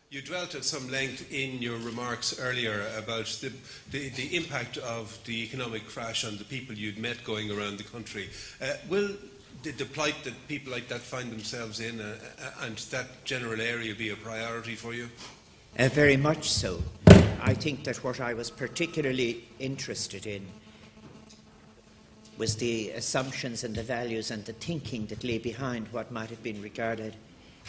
You dwelt at some length in your remarks earlier about the impact of the economic crash on the people you'd met going around the country. Will the plight that people like that find themselves in and that general area be a priority for you? Very much so. I think that what I was particularly interested in was the assumptions and the values and the thinking that lay behind what might have been regarded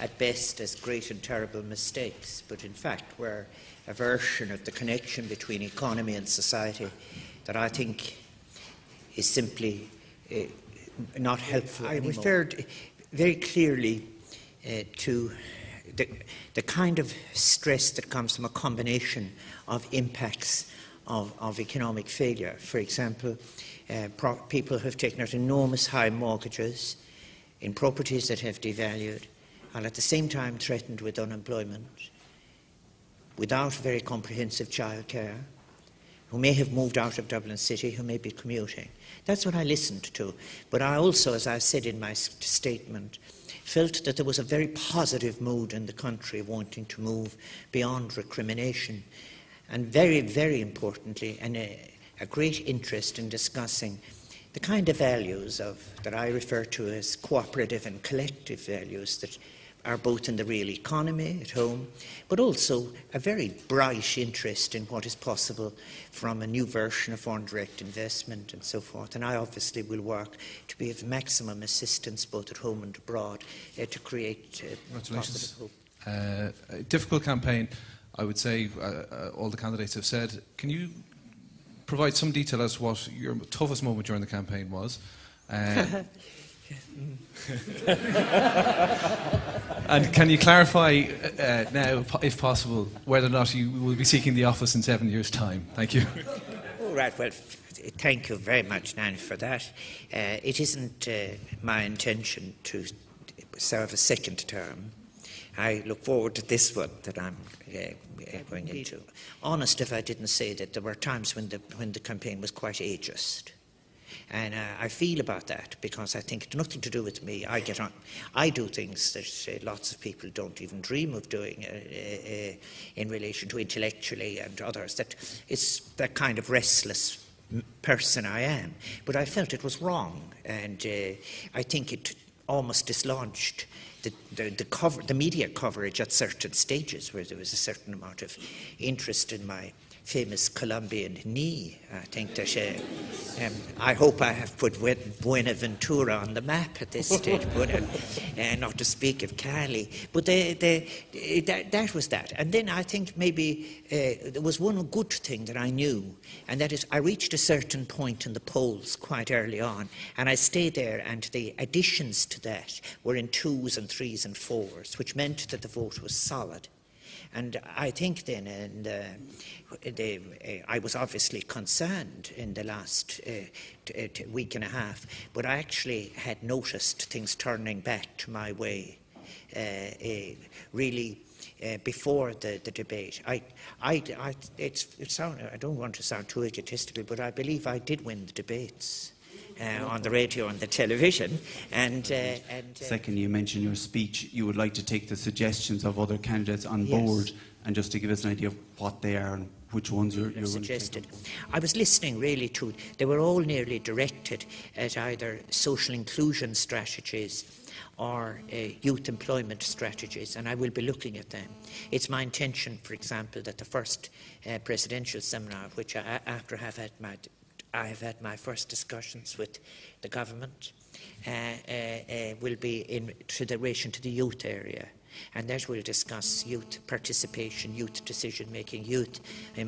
at best as great and terrible mistakes, but in fact were a version of the connection between economy and society that I think is simply not helpful anymore. I referred very clearly to the kind of stress that comes from a combination of impacts of economic failure. For example, people have taken out enormous high mortgages in properties that have devalued, and at the same time threatened with unemployment, without very comprehensive childcare, who may have moved out of Dublin City, who may be commuting. That's what I listened to. But I also, as I said in my statement, felt that there was a very positive mood in the country wanting to move beyond recrimination, and very, very importantly, a great interest in discussing the kind of values that I refer to as cooperative and collective values that are both in the real economy at home, but also a very bright interest in what is possible from a new version of foreign direct investment and so forth. And I obviously will work to be of maximum assistance both at home and abroad to create positive hope. A difficult campaign, I would say, all the candidates have said. Can you provide some detail as to what your toughest moment during the campaign was? And can you clarify now, if possible, whether or not you will be seeking the office in 7 years' time? Thank you. All right, well, thank you very much, Nan, for that. It isn't my intention to serve a second term. I look forward to this one that I'm going into. Honest if I didn't say that there were times when the campaign was quite ageist. And I feel about that because I think it's nothing to do with me. I do things that lots of people don't even dream of doing in relation to intellectually and others. That it's that kind of restless person I am. But I felt it was wrong, and I think it almost dislodged the media coverage at certain stages where there was a certain amount of interest in my famous Colombian knee. I think that I hope I have put Buenaventura on the map at this stage, not to speak of Cali. But that was that. And then I think maybe there was one good thing that I knew, and that is I reached a certain point in the polls quite early on, and I stayed there, and the additions to that were in 2s and 3s and 4s, which meant that the vote was solid. And I think then, I was obviously concerned in the last week and a half, but I actually had noticed things turning back to my way really before the debate. I don't want to sound too egotistical, but I believe I did win the debates. On the radio and the television. Second, you mentioned in your speech you would like to take the suggestions of other candidates on board, and just to give us an idea of what they are and which ones you're suggested. I was listening really to, they were all nearly directed at either social inclusion strategies or youth employment strategies, and I will be looking at them. It's my intention, for example, that the first presidential seminar, which after I have had my first discussions with the government, will be in relation to the youth area, and that will discuss youth participation, youth decision-making, youth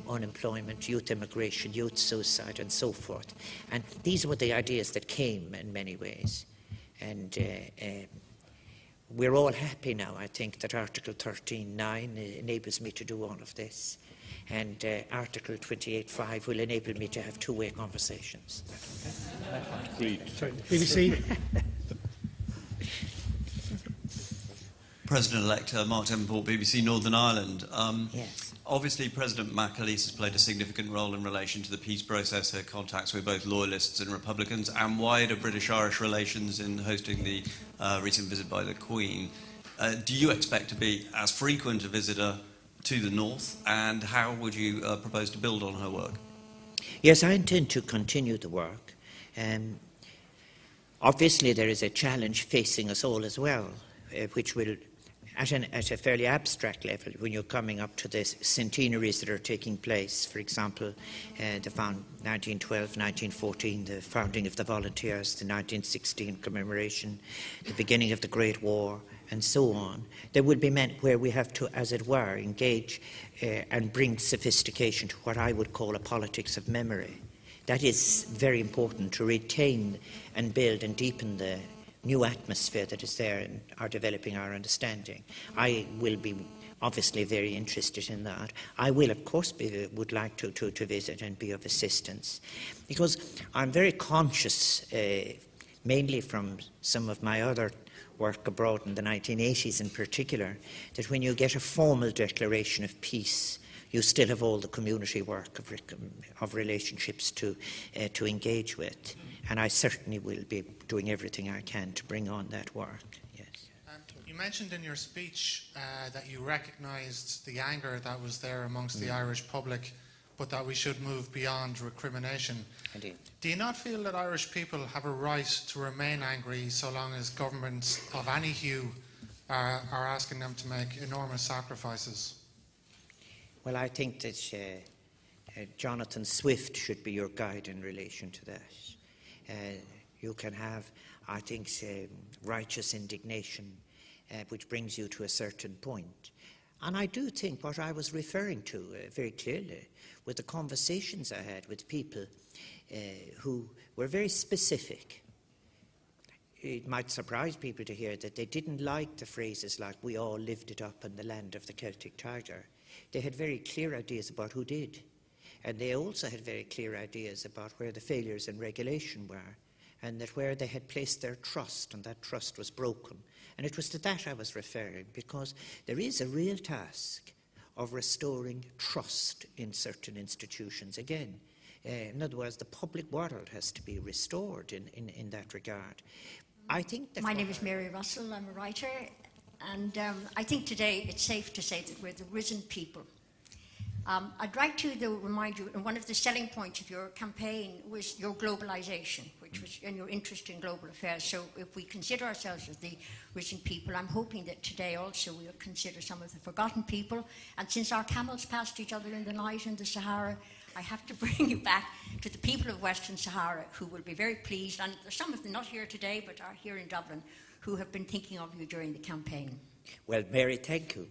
unemployment, youth immigration, youth suicide, and so forth. And these were the ideas that came in many ways. And we're all happy now, I think, that Article 13.9 enables me to do all of this. And Article 28.5 will enable me to have two-way conversations. Agreed. Sorry, BBC. President-elect Mark Davenport, BBC Northern Ireland. Yes. Obviously, President McAleese has played a significant role in relation to the peace process, her contacts with both loyalists and Republicans, and wider British-Irish relations in hosting the recent visit by the Queen. Do you expect to be as frequent a visitor to the north, and how would you propose to build on her work? Yes, I intend to continue the work. Obviously, there is a challenge facing us all as well, which will, at a fairly abstract level, when you're coming up to the centenaries that are taking place, for example, the 1912, 1914, the founding of the Volunteers, the 1916 commemoration, the beginning of the Great War, and so on. There will be men where we have to, as it were, engage and bring sophistication to what I would call a politics of memory. That is very important to retain and build and deepen the new atmosphere that is there and are developing our understanding. I will be obviously very interested in that. I will, of course, would like to visit and be of assistance, because I'm very conscious, mainly from some of my other work abroad in the 1980s in particular, that when you get a formal declaration of peace, you still have all the community work of relationships to engage with. And I certainly will be doing everything I can to bring on that work. Yes. You mentioned in your speech that you recognised the anger that was there amongst the Irish public, but that we should move beyond recrimination. Indeed. Do you not feel that Irish people have a right to remain angry so long as governments of any hue are asking them to make enormous sacrifices? Well, I think that Jonathan Swift should be your guide in relation to that. You can have, I think, righteous indignation, which brings you to a certain point. And I do think what I was referring to very clearly with the conversations I had with people who were very specific. It might surprise people to hear that they didn't like the phrases like, "we all lived it up in the land of the Celtic Tiger." They had very clear ideas about who did. And they also had very clear ideas about where the failures in regulation were, and that where they had placed their trust, and that trust was broken. And it was to that I was referring, because there is a real task of restoring trust in certain institutions again. In other words, the public world has to be restored in that regard. I think that... My name is Mary Russell. I'm a writer. And I think today it's safe to say that we're the risen people. I'd like to, though, remind you, one of the selling points of your campaign was your globalisation, which was in your interest in global affairs. So if we consider ourselves as the risen people, I'm hoping that today also we'll consider some of the forgotten people. And since our camels passed each other in the night in the Sahara, I have to bring you back to the people of Western Sahara, who will be very pleased, and there's some of them not here today, but are here in Dublin, who have been thinking of you during the campaign. Well, Mary, thank you.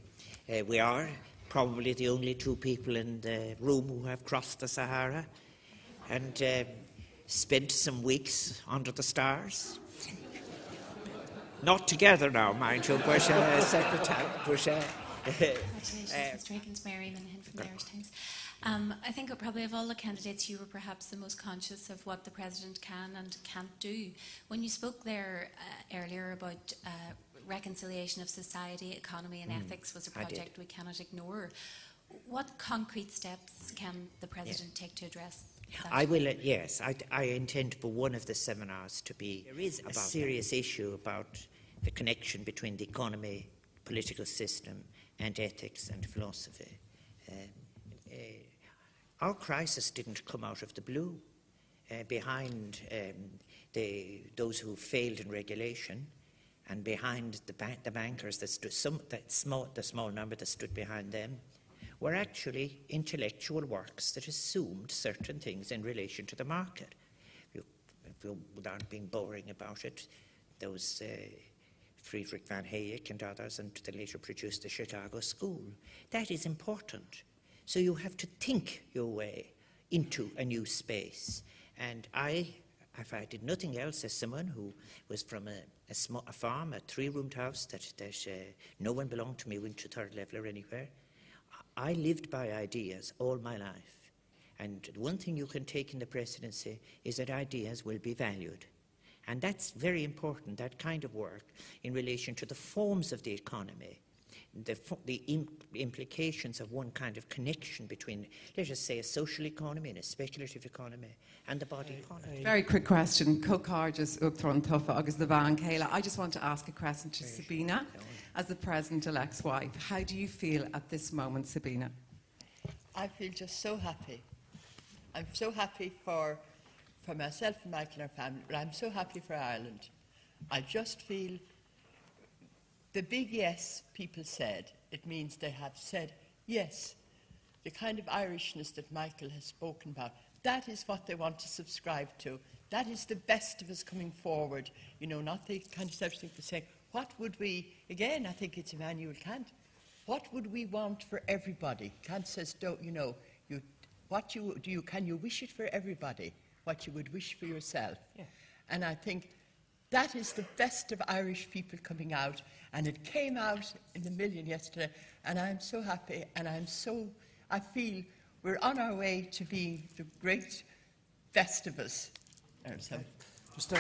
We are probably the only two people in the room who have crossed the Sahara and spent some weeks under the stars. Not together now, mind you, but separate time. Congratulations, Mr. Higgins. Mary Minahan from the Irish Times. I think probably of all the candidates, you were perhaps the most conscious of what the President can and can't do. When you spoke there earlier about reconciliation of society, economy and ethics was a project we cannot ignore. What concrete steps can the President take to address that? I will, yes. I intend for one of the seminars to be a serious issue about the connection between the economy, political system and ethics and philosophy. Our crisis didn't come out of the blue. Behind those who failed in regulation, and behind the bankers that stood, the small number that stood behind them, were actually intellectual works that assumed certain things in relation to the market. Without being boring about it, those Friedrich von Hayek and others, and they later produced the Chicago School. That is important. So you have to think your way into a new space. And if I did nothing else, as someone who was from a farm, a three-roomed house that no one belonged to me, went to third level or anywhere, I lived by ideas all my life. And one thing you can take in the presidency is that ideas will be valued. And that's very important, that kind of work in relation to the forms of the economy, the implications of one kind of connection between, let us say, a social economy and a speculative economy and the body politic. Very quick question. Cócardas Uachtaráin Tufa agus the Van Kayla. I just want to ask a question to Sabina. as the President-elect's wife. How do you feel at this moment, Sabina? I feel just so happy. I'm so happy for myself and Michael and our family, but I'm so happy for Ireland. I just feel the big yes people said, it means they have said yes. The kind of Irishness that Michael has spoken about, that is what they want to subscribe to. That is the best of us coming forward, you know, not the kind of selfish thing for saying, what would we, again, I think it's Immanuel Kant, what would we want for everybody? Kant says, don't, you know, can you wish it for everybody, what you would wish for yourself? Yeah. And I think that is the best of Irish people coming out, and it came out in the million yesterday, and I'm so happy, and I feel we're on our way to being the great Festivus. Just